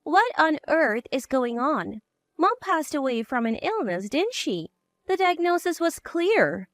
What on earth is going on? Mom passed away from an illness, didn't she? The diagnosis was clear.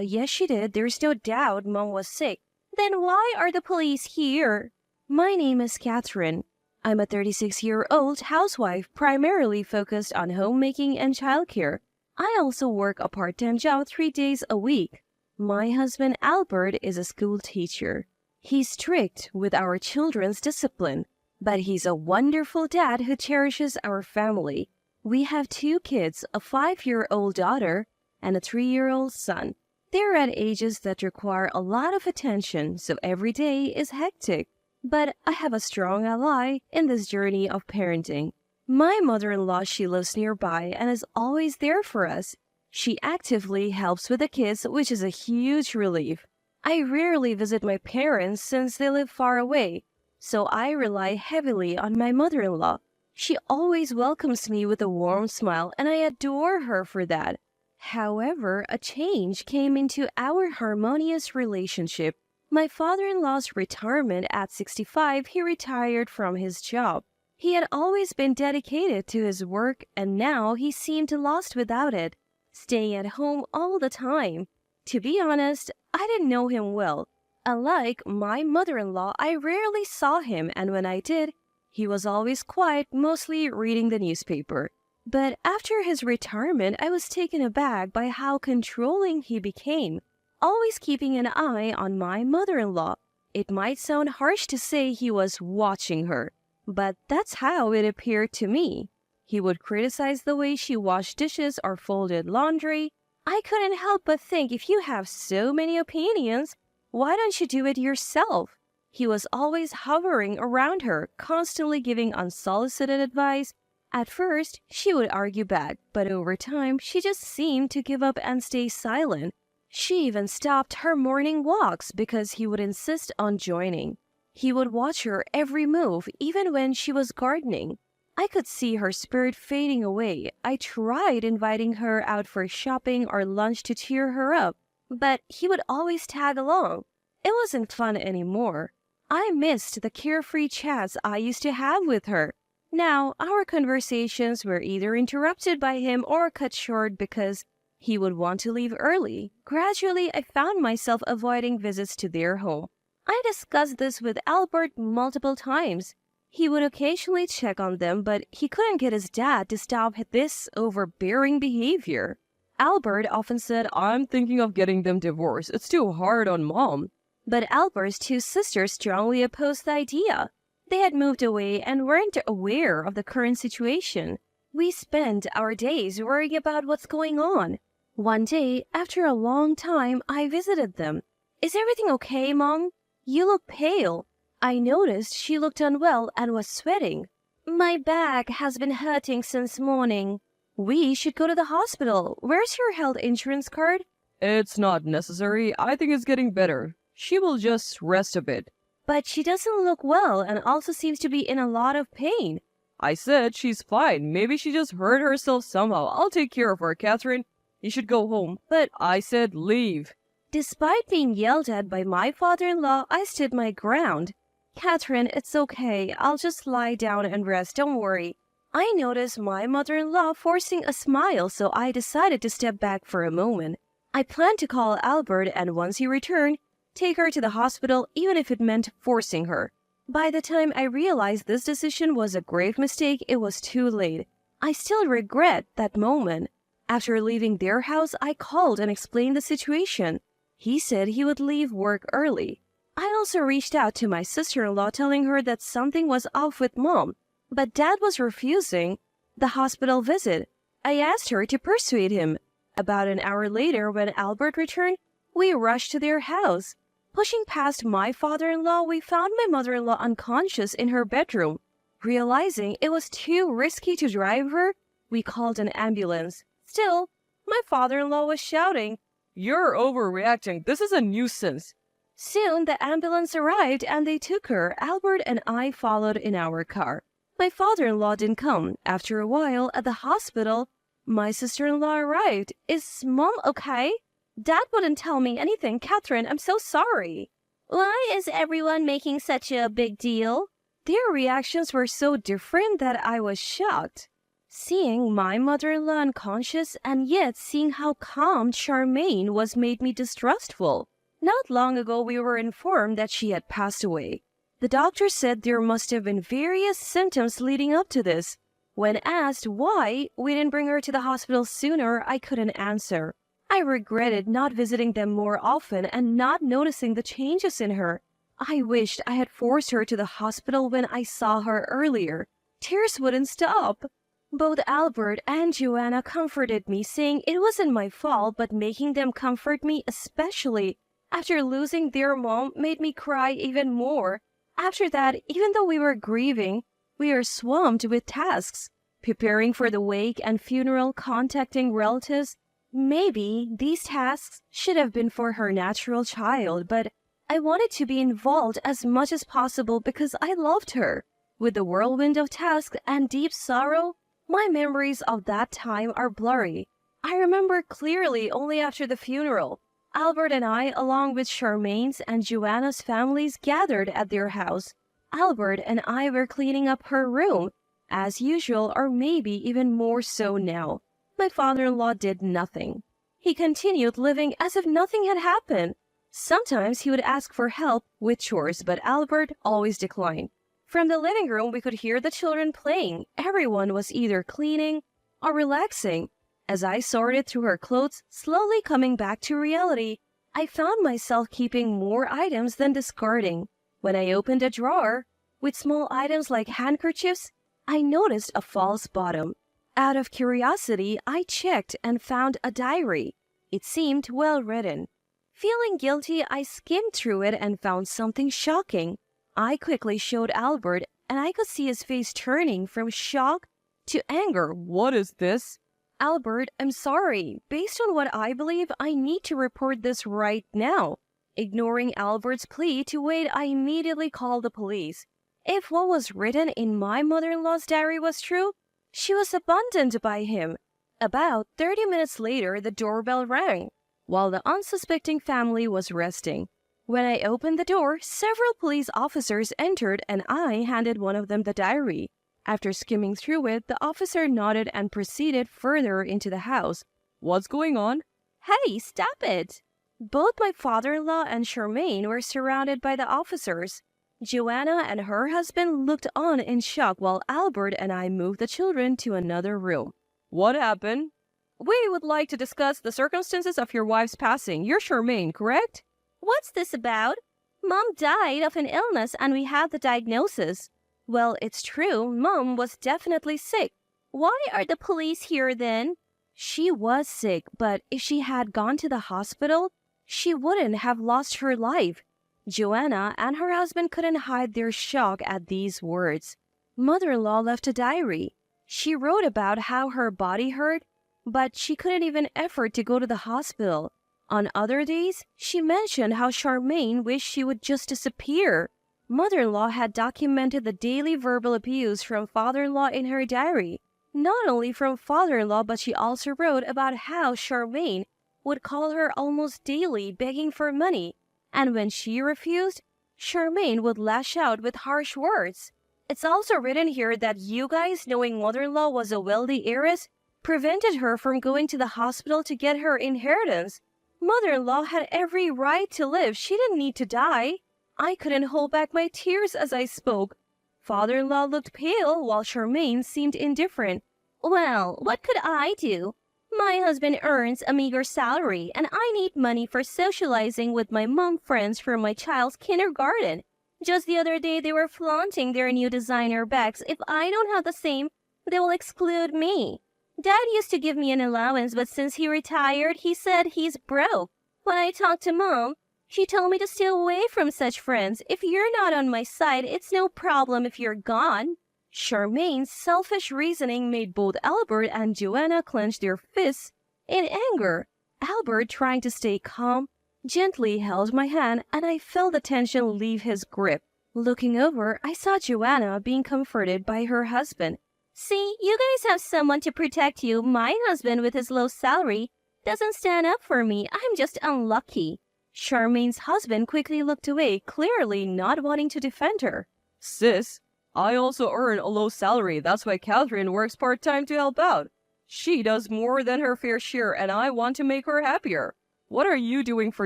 Yes, she did. There's no doubt Mom was sick. Then why are the police here? My name is Catherine. I'm a 36-year-old housewife primarily focused on homemaking and childcare. I also work a part-time job 3 days a week. My husband Albert is a school teacher. He's strict with our children's discipline, but he's a wonderful dad who cherishes our family. We have 2 kids, a 5-year-old daughter and a 3-year-old son. They're at ages that require a lot of attention, so every day is hectic. But I have a strong ally in this journey of parenting. My mother-in-law, she lives nearby and is always there for us. She actively helps with the kids, which is a huge relief. I rarely visit my parents since they live far away, so I rely heavily on my mother-in-law. She always welcomes me with a warm smile, and I adore her for that. However, a change came into our harmonious relationship. My father-in-law's retirement at 65, he retired from his job. He had always been dedicated to his work, and now he seemed lost without it, staying at home all the time. To be honest, I didn't know him well. Unlike my mother-in-law, I rarely saw him, and when I did, he was always quiet, mostly reading the newspaper. But after his retirement, I was taken aback by how controlling he became, always keeping an eye on my mother-in-law. It might sound harsh to say he was watching her, but that's how it appeared to me. He would criticize the way she washed dishes or folded laundry. I couldn't help but think, if you have so many opinions, why don't you do it yourself? He was always hovering around her, constantly giving unsolicited advice. At first, she would argue back, but over time, she just seemed to give up and stay silent. She even stopped her morning walks because he would insist on joining. He would watch her every move, even when she was gardening. I could see her spirit fading away. I tried inviting her out for shopping or lunch to cheer her up, but he would always tag along. It wasn't fun anymore. I missed the carefree chats I used to have with her. Now, our conversations were either interrupted by him or cut short because he would want to leave early. Gradually, I found myself avoiding visits to their home. I discussed this with Albert multiple times. He would occasionally check on them, but he couldn't get his dad to stop this overbearing behavior. Albert often said, "I'm thinking of getting them divorced. It's too hard on Mom." But Albert's 2 sisters strongly opposed the idea. They had moved away and weren't aware of the current situation. We spent our days worrying about what's going on. One day, after a long time, I visited them. "Is everything okay, Mom? You look pale." I noticed she looked unwell and was sweating. "My back has been hurting since morning." "We should go to the hospital. Where's your health insurance card?" "It's not necessary. I think it's getting better. She will just rest a bit." "But she doesn't look well and also seems to be in a lot of pain." "I said she's fine. Maybe she just hurt herself somehow. I'll take care of her, Catherine. You should go home." "But I said leave." Despite being yelled at by my father-in-law, I stood my ground. "Catherine, it's okay. I'll just lie down and rest. Don't worry." I noticed my mother-in-law forcing a smile, so I decided to step back for a moment. I planned to call Albert, and once he returned, take her to the hospital, even if it meant forcing her. By the time I realized this decision was a grave mistake, it was too late. I still regret that moment. After leaving their house, I called and explained the situation. He said he would leave work early. I also reached out to my sister-in-law, telling her that something was off with Mom, but Dad was refusing the hospital visit. I asked her to persuade him. About an hour later, when Albert returned, we rushed to their house. Pushing past my father-in-law, we found my mother-in-law unconscious in her bedroom. Realizing it was too risky to drive her, we called an ambulance. Still, my father-in-law was shouting, "You're overreacting. This is a nuisance." Soon the ambulance arrived and they took her. Albert and I followed in our car. My father-in-law didn't come. After a while, at the hospital, my sister-in-law arrived. "Is Mom okay?" "Dad wouldn't tell me anything. Catherine, I'm so sorry." "Why is everyone making such a big deal?" Their reactions were so different that I was shocked. Seeing my mother-in-law unconscious and yet seeing how calm Charmaine was made me distrustful. Not long ago we were informed that she had passed away. The doctor said there must have been various symptoms leading up to this. When asked why we didn't bring her to the hospital sooner, I couldn't answer. I regretted not visiting them more often and not noticing the changes in her. I wished I had forced her to the hospital when I saw her earlier. Tears wouldn't stop. Both Albert and Joanna comforted me, saying it wasn't my fault, but making them comfort me, especially after losing their mom, made me cry even more. After that, even though we were grieving, we were swamped with tasks, preparing for the wake and funeral, contacting relatives. Maybe these tasks should have been for her natural child, but I wanted to be involved as much as possible because I loved her. With the whirlwind of tasks and deep sorrow, my memories of that time are blurry. I remember clearly only after the funeral. Albert and I, along with Charmaine's and Joanna's families, gathered at their house. Albert and I were cleaning up her room, as usual, or maybe even more so now. My father-in-law did nothing. He continued living as if nothing had happened. Sometimes he would ask for help with chores, but Albert always declined. From the living room, we could hear the children playing. Everyone was either cleaning or relaxing. As I sorted through her clothes, slowly coming back to reality, I found myself keeping more items than discarding. When I opened a drawer with small items like handkerchiefs, I noticed a false bottom. Out of curiosity, I checked and found a diary. It seemed well written. Feeling guilty, I skimmed through it and found something shocking. I quickly showed Albert, and I could see his face turning from shock to anger. What is this? Albert, I'm sorry. Based on what I believe, I need to report this right now. Ignoring Albert's plea to wait, I immediately called the police. If what was written in my mother-in-law's diary was true, she was abandoned by him. About 30 minutes later, the doorbell rang, while the unsuspecting family was resting. When I opened the door, several police officers entered and I handed one of them the diary. After skimming through it, the officer nodded and proceeded further into the house. What's going on? Hey, stop it! Both my father-in-law and Charmaine were surrounded by the officers. Joanna and her husband looked on in shock while Albert and I moved the children to another room. What happened? We would like to discuss the circumstances of your wife's passing. You're Charmaine, correct? What's this about? Mom died of an illness and we have the diagnosis. Well, it's true, Mom was definitely sick. Why are the police here then? She was sick, but if she had gone to the hospital, she wouldn't have lost her life. Joanna and her husband couldn't hide their shock at these words. Mother-in-law left a diary. She wrote about how her body hurt, but she couldn't even afford to go to the hospital. On other days, she mentioned how Charmaine wished she would just disappear. Mother-in-law had documented the daily verbal abuse from father-in-law in her diary. Not only from father-in-law, but she also wrote about how Charmaine would call her almost daily begging for money, and when she refused, Charmaine would lash out with harsh words. It's also written here that you guys, knowing mother-in-law was a wealthy heiress, prevented her from going to the hospital to get her inheritance. Mother-in-law had every right to live. She didn't need to die. I couldn't hold back my tears as I spoke. Father-in-law looked pale while Charmaine seemed indifferent. Well, what could I do? My husband earns a meager salary, and I need money for socializing with my mom friends for my child's kindergarten. Just the other day, they were flaunting their new designer bags. If I don't have the same, they will exclude me. Dad used to give me an allowance, but since he retired, he said he's broke. When I talked to Mom, she told me to stay away from such friends. If you're not on my side, it's no problem if you're gone. Charmaine's selfish reasoning made both Albert and Joanna clench their fists in anger. Albert, trying to stay calm, gently held my hand, and I felt the tension leave his grip. Looking over, I saw Joanna being comforted by her husband. See, you guys have someone to protect you. My husband, with his low salary, doesn't stand up for me. I'm just unlucky. Charmaine's husband quickly looked away, clearly not wanting to defend her. Sis, I also earn a low salary. That's why Catherine works part-time to help out. She does more than her fair share, and I want to make her happier. What are you doing for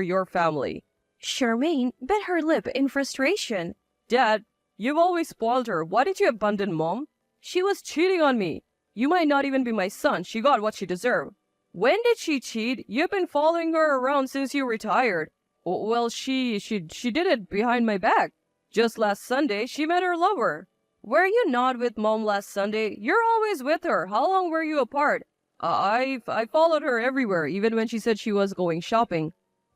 your family? Charmaine bit her lip in frustration. Dad, you've always spoiled her. Why did you abandon Mom? She was cheating on me. You might not even be my son. She got what she deserved. When did she cheat? You've been following her around since you retired. Well, she did it behind my back. Just last Sunday, she met her lover. Were you not with Mom last Sunday? You're always with her. How long were you apart? I followed her everywhere, even when she said she was going shopping.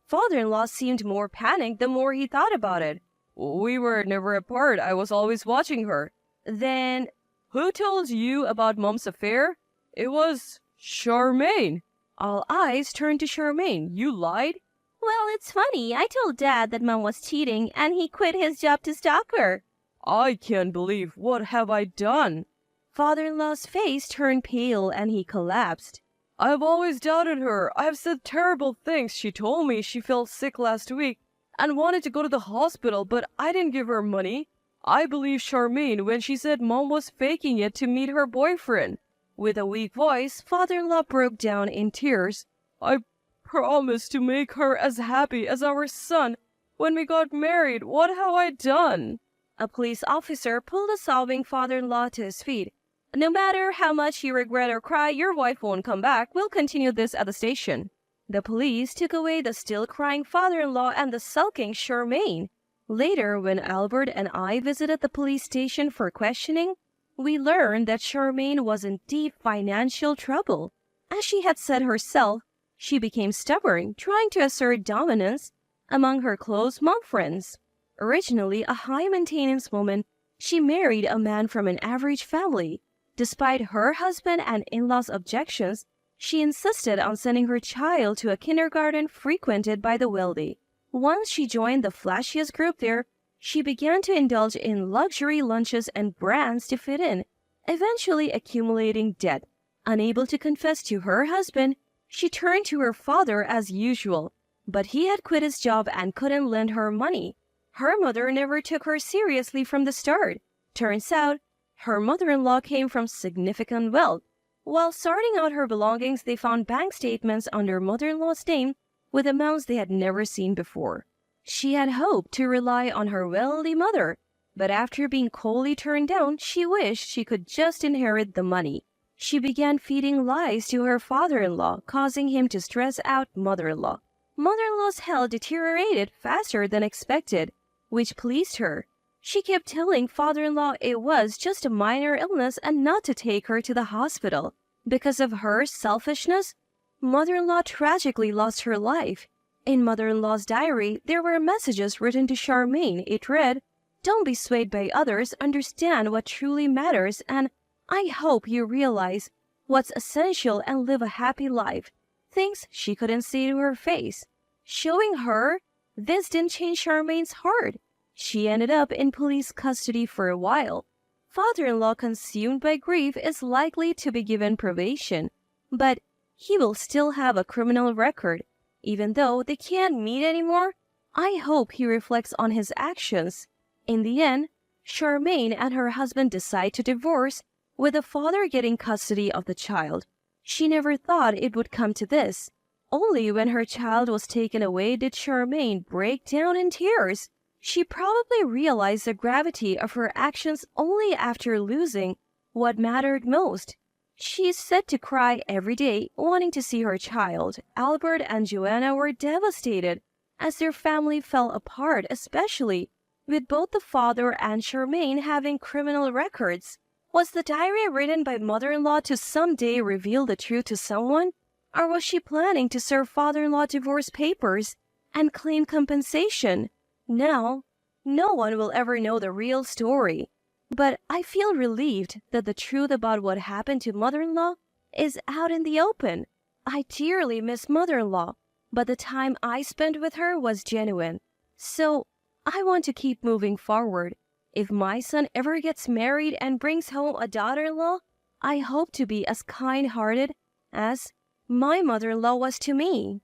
Father-in-law seemed more panicked the more he thought about it. We were never apart. I was always watching her. Then, who told you about Mom's affair? It was Charmaine. All eyes turned to Charmaine. You lied? Well, it's funny. I told Dad that Mom was cheating, and he quit his job to stalk her. I can't believe. What have I done? Father-in-law's face turned pale and he collapsed. I've always doubted her. I've said terrible things. She told me she felt sick last week and wanted to go to the hospital, but I didn't give her money. I believed Charmaine when she said Mom was faking it to meet her boyfriend. With a weak voice, father-in-law broke down in tears. I promised to make her as happy as our son when we got married. What have I done? A police officer pulled a sobbing father-in-law to his feet. No matter how much you regret or cry, your wife won't come back. We'll continue this at the station. The police took away the still crying father-in-law and the sulking Charmaine. Later, when Albert and I visited the police station for questioning, we learned that Charmaine was in deep financial trouble. As she had said herself, she became stubborn, trying to assert dominance among her close mom friends. Originally a high-maintenance woman, she married a man from an average family. Despite her husband and in-laws' objections, she insisted on sending her child to a kindergarten frequented by the wealthy. Once she joined the flashiest group there, she began to indulge in luxury lunches and brands to fit in, eventually accumulating debt. Unable to confess to her husband, she turned to her father as usual, but he had quit his job and couldn't lend her money. Her mother never took her seriously from the start. Turns out, her mother-in-law came from significant wealth. While sorting out her belongings, they found bank statements under mother-in-law's name with amounts they had never seen before. She had hoped to rely on her wealthy mother, but after being coldly turned down, she wished she could just inherit the money. She began feeding lies to her father-in-law, causing him to stress out mother-in-law. Mother-in-law's health deteriorated faster than expected, which pleased her. She kept telling father-in-law it was just a minor illness and not to take her to the hospital. Because of her selfishness, mother-in-law tragically lost her life. In mother-in-law's diary, there were messages written to Charmaine. It read, "Don't be swayed by others, understand what truly matters, and I hope you realize what's essential and live a happy life." Things she couldn't say to her face. Showing her, this didn't change Charmaine's heart. She ended up in police custody for a while. Father-in-law consumed by grief is likely to be given probation, but he will still have a criminal record. Even though they can't meet anymore, I hope he reflects on his actions. In the end, Charmaine and her husband decide to divorce, with the father getting custody of the child. She never thought it would come to this. Only when her child was taken away did Charmaine break down in tears. She probably realized the gravity of her actions only after losing what mattered most. She's said to cry every day, wanting to see her child. Albert and Joanna were devastated as their family fell apart, especially with both the father and Charmaine having criminal records. Was the diary written by mother-in-law to someday reveal the truth to someone? Or was she planning to serve father-in-law divorce papers and claim compensation? Now, no one will ever know the real story. But I feel relieved that the truth about what happened to mother-in-law is out in the open. I dearly miss mother-in-law, but the time I spent with her was genuine. So, I want to keep moving forward. If my son ever gets married and brings home a daughter-in-law, I hope to be as kind-hearted as my mother-in-law was to me.